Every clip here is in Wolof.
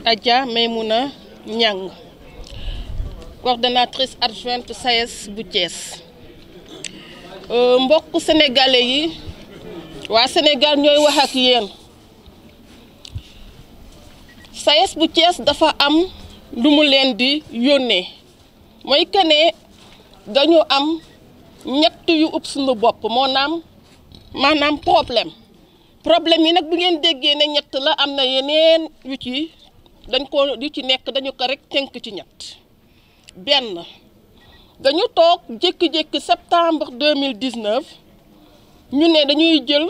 Adja Maymouna Niang, coordonnatrice adjointe SAES bu Thiès. Mbokk sénégalais yi waa Sénégal ñooy wax ak yéen. SAES bu Thiès dafa am lu mu leen di yónnee mooy que ne dañu am ñett yu ub suñu bopp maanaam problème yi nag bu ngeen déggee ne ñett la am na yeneen yu ci nekk dañu ko rek tënk ci ñett. benn dañu toog jékki-jékki septembre 2019 ñu ne dañuy jël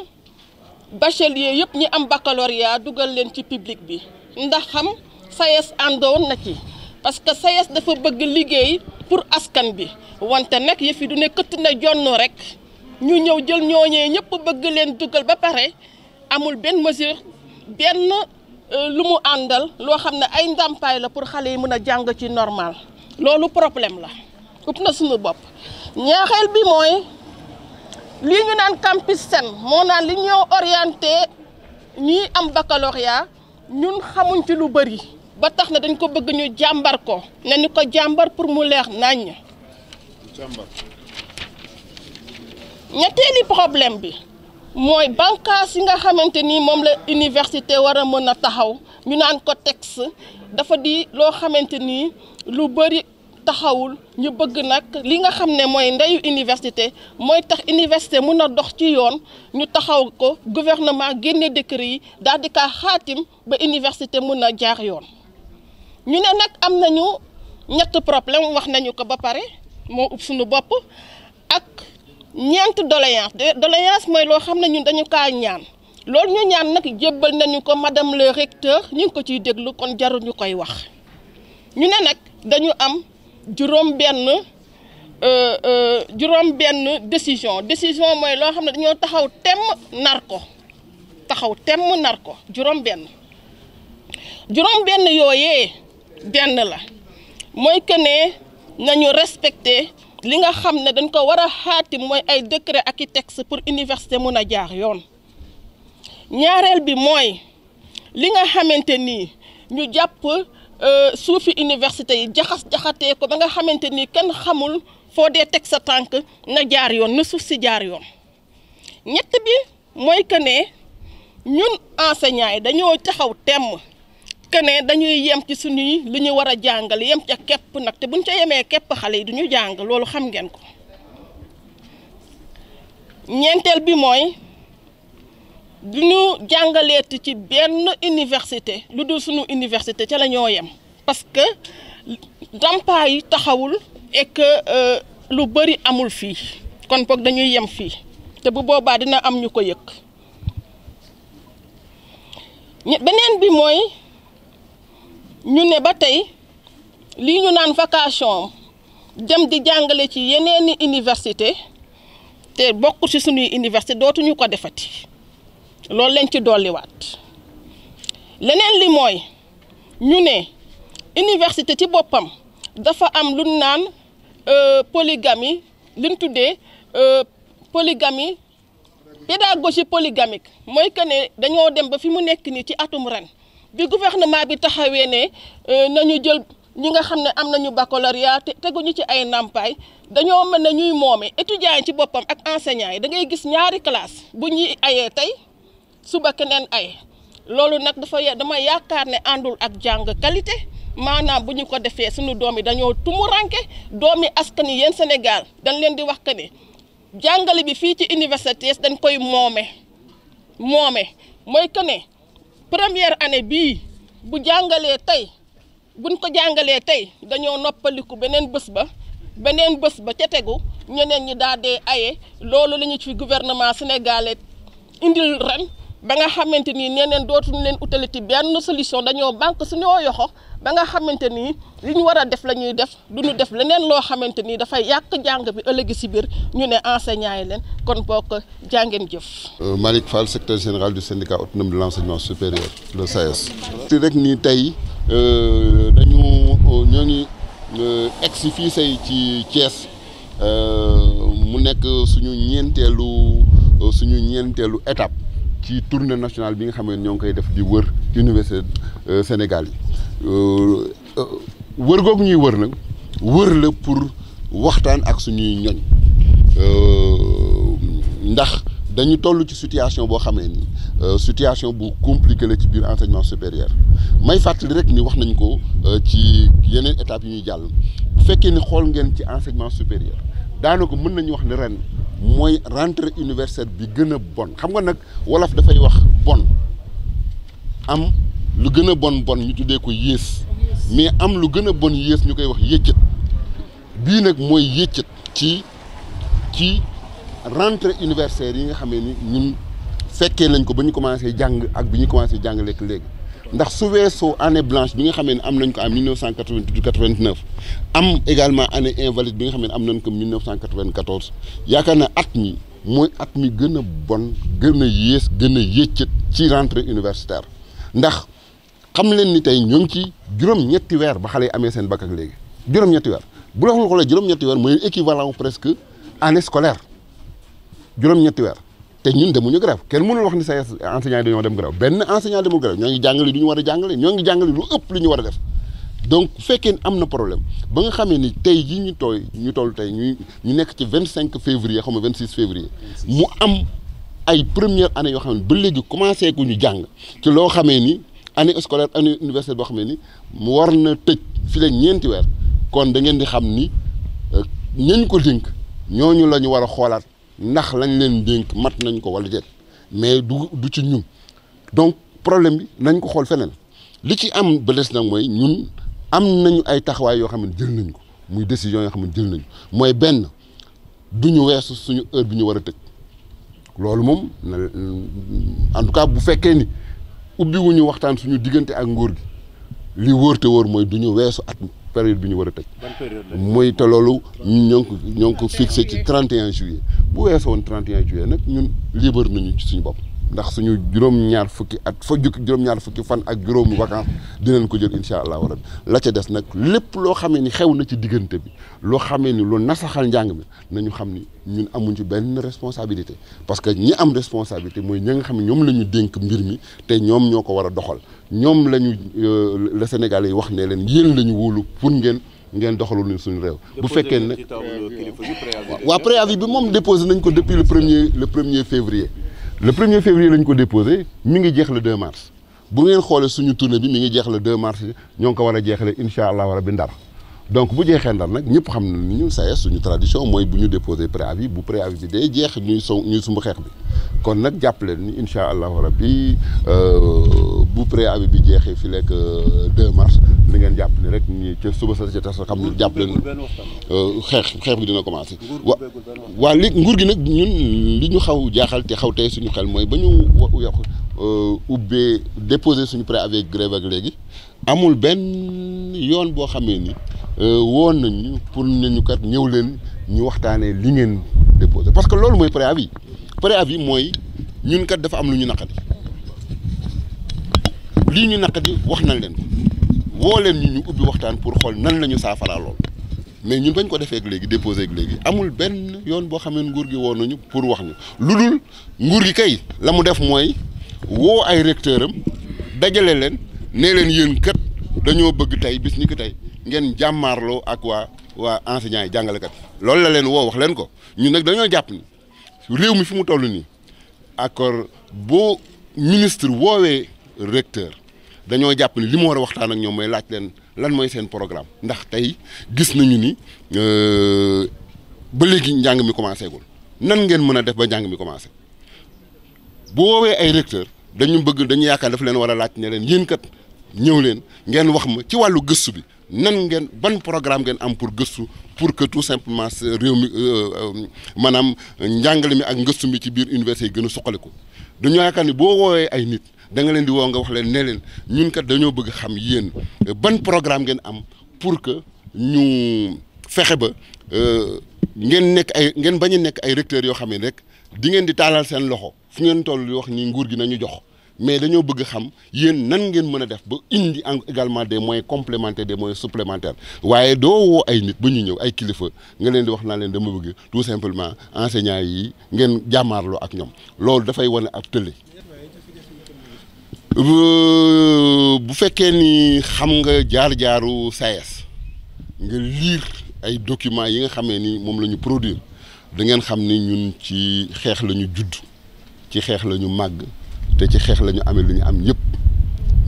bachelier yëpp ñi am baccalauréat dugal leen ci public bi ndax xam SAES àndoon na ci parce que SAES dafa bëgg liggéey pour askan bi wante nag yëf yi du ne këtt na jonn rek ñu ñëw jël ñooñee ñëpp bëgg leen dugal ba pare amul benn mesure benn lu mu àndal loo xam ne ay ndàmpaay la pour xale yi mën a jàng ci normal loolu problème la ëpp na suñu bopp. ñaaxeel bi mooy lii ñu naan campus Sen moo naan li ñoo orienté ñi am baccalauréat ñun xamuñ ci lu bëri ba tax na dañ ko bëgg ñu jàmbar ko nañu ko jàmbar pour mu leer naññ. ñetteeli problème bi mooy bànqaas yi nga xamante ni moom la université war a mën a taxaw ñu naan ko texte dafa di loo xamante ni lu bëri taxawul ñu bëgg nag li nga xam ne mooy ndeyu université mooy tax université mun a dox ci yoon ñu taxaw ko gouvernement génne décret yi daal di kaa xaatim ba université mun a jaar yoon. ñu ne nag am nañu ñett problème wax nañu ko ba pare moo ub suñu bopp ak ñeent doléance mooy loo xam ne ñun dañu kaa ñaan loolu ñu ñaan nag jébbal nañu ko madame le recteur ñu ngi ko ciy déglu kon jarul ñu koy wax. ñu ne nag dañu am juróom benn décision mooy loo xam ne dañoo taxaw temm nar ko juróom benn yooyee benn la mooy que ne nañu respecté li nga xam ne dañ ko war a xaatim mooy ay décret ak i texte pour université mun a jaar yoon. ñaareel bi mooy li nga xamante ni ñu jàpp suufi université yi jaxatee ko ba nga xamante ni kenn xamul foo dee teg sa tànk na jaar yoon na suuf si jaar yoon. ñett bi mooy que ne ñun enseignants yi dañoo taxaw temm que ne dañuy yem ci suñuy li ñu war a jàngale yem ca képp nag te buñ ca yemee képp xale yi duñu jàng loolu xam ngeen ko. ñeenteel bi mooy duñu jàngaleeti ci benn université lu dul suñu université ca la ñoo yem parce que ndàmpaay yi taxawul et que lu bëri amul fii kon boog dañuy yem fii te bu boobaa dina am ñu ko yëg. beneen bi mooy ñu ne ba tey lii ñu naan vacation dem di jàngale ci yeneeni université te bokk ci suñuy université dootuñu ko defati loolu lañ ci dolliwaat. leneen li mooy ñu ne université ci boppam dafa am lu naan polygamie li ñu tuddee polygamie pédagogie polygamique mooy que ne dañoo dem ba fi mu nekk nii ci atum ren bi gouvernement bi taxawee ne nañu jël ñi nga xam ne am nañu baccalauréat te teguñu ci ay ndàmpaay dañoo mën na ñuy moome étudiants yi ci boppam ak enseignants yi da ngay gis ñaari classe bu ñuy ayee tey suba keneen ay loolu nag dama yaakaar ne àndul ak jàng qualité maanaam bu ñu ko defee suñu doom yi dañoo tumuranke doomi askan yi yéen Sénégal dañ leen di wax que ne jàngale bi fii ci université dañ koy moome mooy que ne première année bii buñ ko jàngalee tey dañoo noppaliku beneen bés ba ca tegu ñeneen ñi daal dee aye loolu la ñu ci gouvernement sénégalais indil ren ba nga xamante ni neneen dootuñu leen utaliti benn solution dañoo banque suñoo yoxo ba nga xamante ni li ñu war a def la ñuy def duñu def leneen loo xamante ni dafay yàq jàng bi ëllëgi si biir ñu ne enseignants yi leen kon bokk jàngeen jëf. Malick Fall, secrétaire général du syndicat autonome de l'enseignement supérieur, le SAES. ci rek nii tey ñoo ngi egsi fii say ci Thiès mu nekk suñu ñeenteelu étape ci tournée nationale bi nga xam ne ñoo ngi koy def di wër université Sénégal yi wër googu ñuy wër nag wër la pour waxtaan ak suñuy ñoñ ndax dañu toll ci situation boo xamee ni situation bu compliqué la ci biir enseignement supérieur may fàttali rek ni wax nañ ko ci yeneen étapes yi ñuy jàll bu fekkee ni xool ngeen ci enseignement supérieur daanaka mën nañu wax ne ren mooy rentrée universitaire bi gën a bon xam nga nag wolof dafay wax bon am lu gën a bon ñu tuddee ko yées mais am lu gën a bon yées ñu koy wax yëccët bii nag mooy yëccët ci rentrée universitaire yi nga xamee ni ñun fekkee nañ ko ba ñu commencé jàng ak bi ñu commencé jàng lekk léegi ndax su weesoo année blanche bi nga xamee ne am nañ ko en 1988 89 am également année invalide bi nga xamee ne am nañ ko 1994 yaakaar naa at mi mooy at mi gën a bon gën a yées gën a yëccët ci rentrée universitaire ndax xam leen ni tey ñoo ngi ci juróom-ñetti weer ba xale yi amee seen bac ak léegi juróom-ñetti weer bu la xoolee juróom-ñetti weer mooy équivalent presque année scolaire juróom-ñetti weer te ñun demuñu grève kenn mënul wax ni say enseignants yi dañoo dem grève benn enseignant demul grève ñoo ngi jàngale lu ñu war a jàngale ñoo ngi jàngale lu ëpp lu ñu war a def donc bu fekkee ne am na problème ba nga xamee ni tey jii ñu toll tey ñu nekk ci 25 février xam nga 26 février mu am ay première année yoo xam ne ba léegi commencé ku ñu jàng ci loo xamee ni année scolaire année universitaire boo xamee ni mu war na tëj fi leen ñeenti weer kon da ngeen di xam ni ñañ ko dénk ñooñu la ñu war a xoolaat ndax lañ leen dénk mat nañ ko wala déet mais du ci ñun donc problème bi nañ ko xool feneen li ci am ba des nag mooy ñun am nañu ay taxawaay yoo xam ne jël nañ ko muy décision yoo xam ne jël nañ mooy benn du ñu weesu suñu heure bi ñu war a tëj loolu moom en tout cas bu fekkee ni ubbiwuñu waxtaan suñu diggante ak nguur gi li wóor te wóor mooy du ñu weesu at période bi ñu war a tëj mooy te loolu ñoo ngi ko fixé ci 31 juillet bu weesoo woon 31 juillet nag ñun libre nañu ci suñu bopp ndax suñu juróom-ñaar fukki fan ak juróomi vacances dinañ ko jël incha allahu rabbi la ca des nag lépp loo xamee ni xew na ci diggante bi loo xamee ni lu nasaxal njàng mi nañu xam ni ñun amuñ ci benn responsabilité parce que ñi am responsabilité mooy ñi nga xam ne ñoom la ñu dénk mbir mi te ñoom ñoo ko war a doxal ñoom la ñu le Sénégalais yi wax ne leen yéen la ñu wóolu pour ngeen doxalul ni suñu réew. bu fekkee ne waaw préavis bi moom déposé nañ ko depuis le premier février. le 1er février lañ ko déposé mi ngi jeex le 2 mars bu ngeen xoolee suñu tournée bi mi ngi jeex le 2 mars ñoo ngi ko war a jeexale incha allahu rabbi Ndar donc bu jeexee Ndar nag ñëpp xam na ni ñu SAES suñu tradition mooy bu ñu déposé préavis bu préavis bi day jeex ñuy sumb xeex bi kon nag jàpp leen ni incha allahu rabbi bu préavis bi jeexee fi lekk 2 mars ni ngeen jàpp ni rek ñi ca suba sa ca tas xam ne jàpp leen xeex bi dina commencé waa li nguur gi nag ñun li ñu xaw jaaxal te xaw tey suñu xel mooy ba ñu ubbee déposé suñu préavis grève ak léegi amul benn yoon boo xamee ni woon nañu pour ñu kat ñëw leen ñu waxtaanee li ngeen déposé parce que loolu mooy préavis mooy ñun kat dafa am lu ñu naqadi lii ñu naqadi wax nañ leen ko woo leen ñu ubbi waxtaan pour xool nan la ñu saafaraa lool mais ñun bañ ko defee ak léegi déposé ak léegi amul benn yoon boo xam ne nguur gi woo nañu pour wax ñu lu dul nguur gi kay la mu def mooy woo ay recteur am dajale leen nee leen yéen kat dañoo bëgg tey bis ni ki tey ngeen jàmmaarloo ak waa enseignants yi jàngalekat yi loolu la leen woo wax leen ko ñun nag dañoo jàpp ni réew mi fi mu toll nii accord boo ministre woowee recteur dañoo jàpp ni li mu war a waxtaan ak ñoom mooy laaj leen lan mooy seen programme ndax tey gis nañu ni ba léegi njàng mi commencé gul nan ngeen mën a def ba njàng mi commencé bu woowee ay recteur dañu yaakaar dafa leen war a laaj ne leen yéen kat ñëw leen ngeen wax ma ci wàllu gëstu bi nan ngeen ban programme ngeen am pour gëstu pour que tout simplement réew mi maanaam njàngale mi ak ngëstu mi ci biir université yi gën a suqaliku dañoo yaakaar ni boo woowee ay nit da nga leen di woo nga wax leen ne leen ñun kat dañoo bëgg xam yéen ban programme ngeen am pour que ñu fexe ba ngeen bañ a nekk ay recteurs yoo xam ne rek di ngeen di taalal seen loxo fu ngeen toll di wax ni nguur gi nañu jox mais dañoo bëgg xam yéen nan ngeen mën a def ba indi également des moyens complémentaires des moyens supplémentaires waaye doo woo ay nit ba ñu ñëw ay kilifa nga leen di wax naa leen dama bëgg tout simplement enseignants yi ngeen jàmmaarloo ak ñoom loolu dafay wane ab tële bu fekkee ni xam nga jaar-jaaru SAES nga lire ay documents yi nga xamee ni moom la ñu produire da ngeen xam ni ñun ci xeex la ñu judd ci xeex la ñu màgg te ci xeex la ñu amee lu ñu am yëpp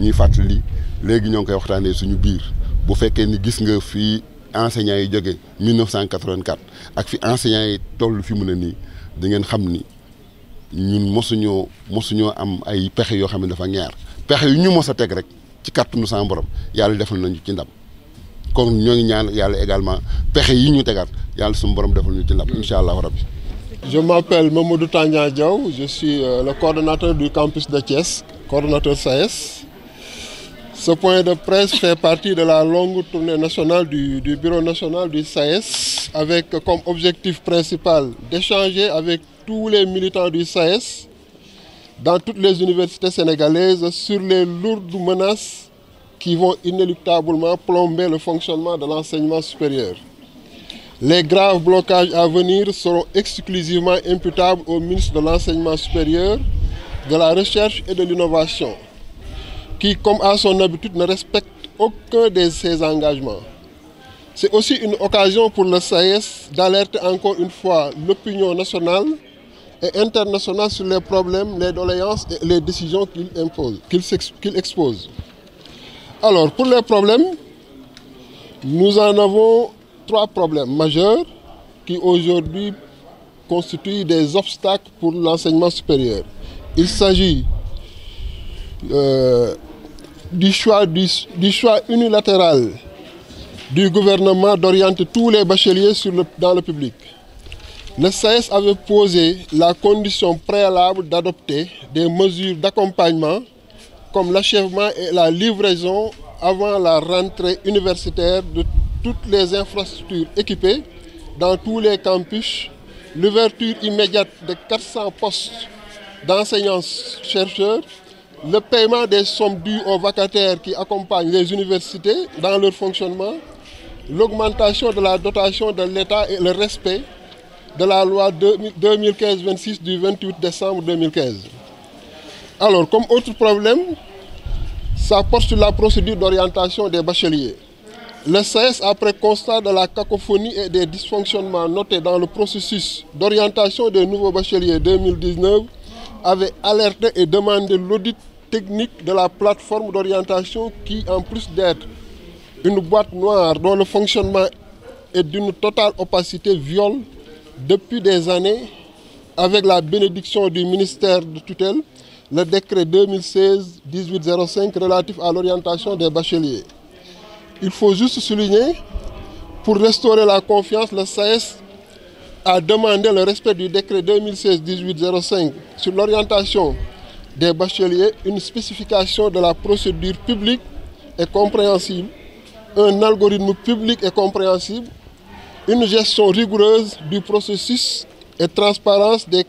ñuy fàttali léegi ñoo ngi koy waxtaanee suñu biir bu fekkee ni gis nga fi enseignants yi jóge 1984 ak fi enseignants yi toll fi mu ne nii da ngeen xam ni ñun mosuñoo am ay pexe yoo xam ne dafa ñaar pexe yu ñu mos a teg rek ci kàttanu sama borom yàlla defal nañu ci ndam kon ñoo ngi ñaan yàlla également pexe yi ñu tegaat yàlla suñu borom defal ñu ci ndam incha allahu rabbi. Je m'appelle Mamadou Tandian Diaw, je suis le coordonnateur du campus de Thiès, coordonnateur SAES. Ce point de presse fait partie de la longue tournée nationale du bureau national du SAES, avec comme objectif principal d'échanger avec tous les militants du SAES dans toutes les universités sénégalaises sur les lourdes menaces qui vont inéluctablement plomber le fonctionnement de l'enseignement supérieur. Les graves blocages à venir seront exclusivement imputables au ministre de l'Enseignement supérieur, de la Recherche et de l'Innovation, qui, comme à son habitude, ne respecte aucun de ses engagements. C'est aussi une occasion pour le SAES d'alerter encore une fois l'opinion nationale et internationale sur les problèmes, les doléances et les décisions qu'il expose. Alors, pour les problèmes, nous en avons 3 problèmes majeurs qui aujourd'hui constituent des obstacles pour l'enseignement supérieur. Il s'agit du choix unilatéral du gouvernement d'orienter tous les bacheliers dans le public. Le SAES avait posé la condition préalable d'adopter des mesures d'accompagnement comme l'achèvement et la livraison avant la rentrée universitaire de toutes les infrastructures équipées dans tous les campus, l'ouverture immédiate de 400 postes d'enseignants-chercheurs, le paiement des sommes dues aux vacataires qui accompagnent les universités dans leur fonctionnement, l'augmentation de la dotation de l'État et le respect de la loi 2015-26 du 28 décembre 2015. Alors, comme autre problème, ça porte sur la procédure d'orientation des bacheliers. Le SAES, après constat de la cacophonie et des dysfonctionnements notés dans le processus d'orientation des nouveaux bacheliers 2019, avait alerté et demandé l'audit technique de la plateforme d'orientation qui, en plus d'être une boîte noire dont le fonctionnement est d'une totale opacité, viole depuis des années, avec la bénédiction du ministère de tutelle, le décret 2016-1805 relatif à l'orientation des bacheliers. Il faut juste souligner, pour restaurer la confiance, le SAES a demandé le respect du décret 2016-1805 sur l'orientation des bacheliers, une spécification de la procédure publique et compréhensible, un algorithme public et compréhensible, une gestion rigoureuse du processus et transparence des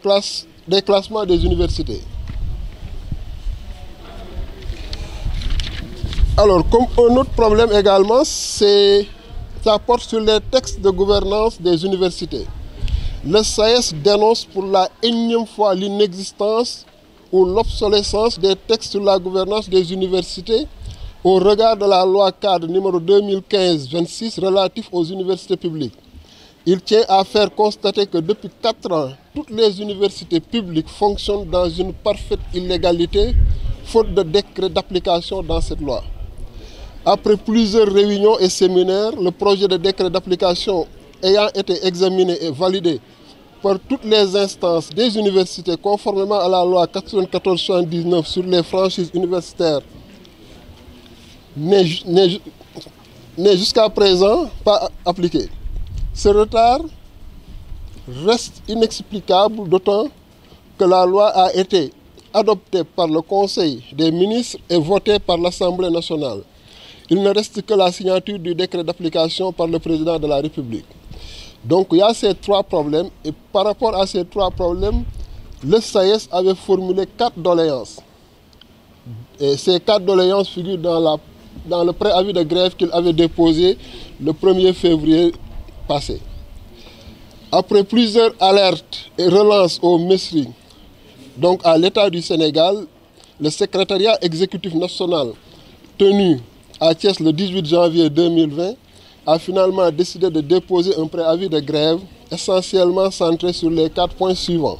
classements des universités. Alors, comme un autre problème également, ça porte sur les textes de gouvernance des universités. Le SAES dénonce pour la énième fois l'inexistence ou l'obsolescence des textes sur la gouvernance des universités au regard de la loi cadre numéro 2015-26 relatif aux universités publiques. Il tient à faire constater que depuis 4 ans, toutes les universités publiques fonctionnent dans une parfaite illégalité, faute de décret d'application dans cette loi. Après plusieurs réunions et séminaires, le projet de décret d'application ayant été examiné et validé par toutes les instances des universités conformément à la loi 94/79 sur les franchises universitaires n'est jusqu'à présent pas appliqué. Ce retard reste inexplicable, d'autant que la loi a été adoptée par le Conseil des ministres et votée par l'Assemblée nationale. Il ne reste que la signature du décret d'application par le président de la République. Donc il y a ces 3 problèmes, et par rapport à ces 3 problèmes, le SAES avait formulé 4 doléances. Et ces 4 doléances figurent dans le préavis de grève qu'il avait déposé le 1er février passé. Après plusieurs alertes et relances au MESRI, donc à l'État du Sénégal, le secrétariat exécutif national tenu à Thiès le 18 janvier 2020 a finalement décidé de déposer un préavis de grève essentiellement centré sur les 4 points suivants.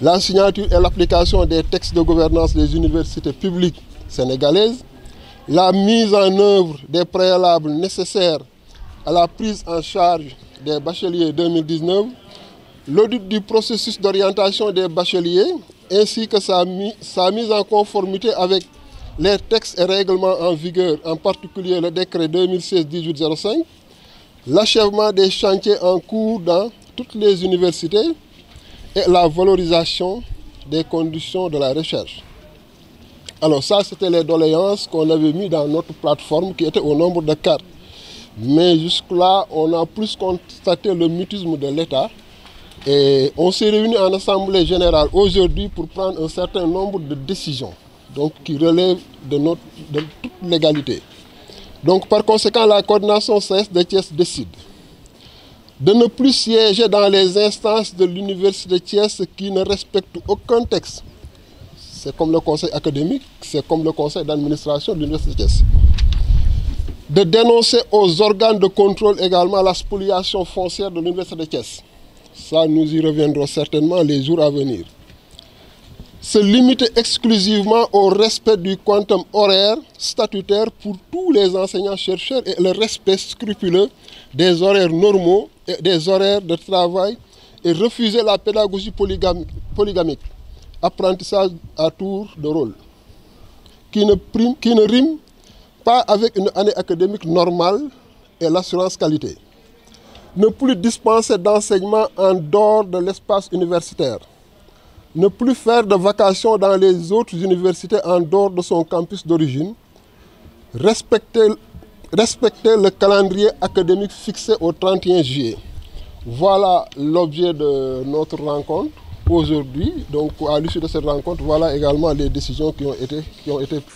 La signature et l'application des textes de gouvernance des universités publiques sénégalaises, la mise en œuvre des préalables nécessaires à la prise en charge des bacheliers 2019, l'audit du processus d'orientation des bacheliers ainsi que sa mise en conformité avec les textes et règlements en vigueur, en particulier le décret 2016-1805, l'achèvement des chantiers en cours dans toutes les universités et la valorisation des conditions de la recherche. Alors ça, c'était les doléances qu'on avait mis dans notre plateforme qui était au nombre de 4. Mais jusque-là, on a plus constaté le mutisme de l'État et on s'est réunis en assemblée générale aujourd'hui pour prendre un certain nombre de décisions, donc qui relèvent de toute légalité. Donc par conséquent, la coordination SAES de Thiès décide de ne plus siéger dans les instances de l'université de Thiès qui ne respectent aucun texte. C'est comme le conseil académique, c'est comme le conseil d'administration de l'université de Thiès. De dénoncer aux organes de contrôle également la spoliation foncière de l'université de Thiès. Ça, nous y reviendrons certainement les jours à venir. Se limiter exclusivement au respect du quantum horaire statutaire pour tous les enseignants-chercheurs et le respect scrupuleux des horaires normaux et des horaires de travail et refuser la pédagogie polygamique, apprentissage à tour de rôle, qui ne rime pas avec une année académique normale et l'assurance qualité. Ne plus dispenser d'enseignement en dehors de l'espace universitaire. Ne plus faire de vacations dans les autres universités en dehors de son campus d'origine. Respecter le calendrier académique fixé au 31 juillet. Voilà l'objet de notre rencontre aujourd'hui. Donc à l'issue de cette rencontre, voilà également les décisions qui ont été prises.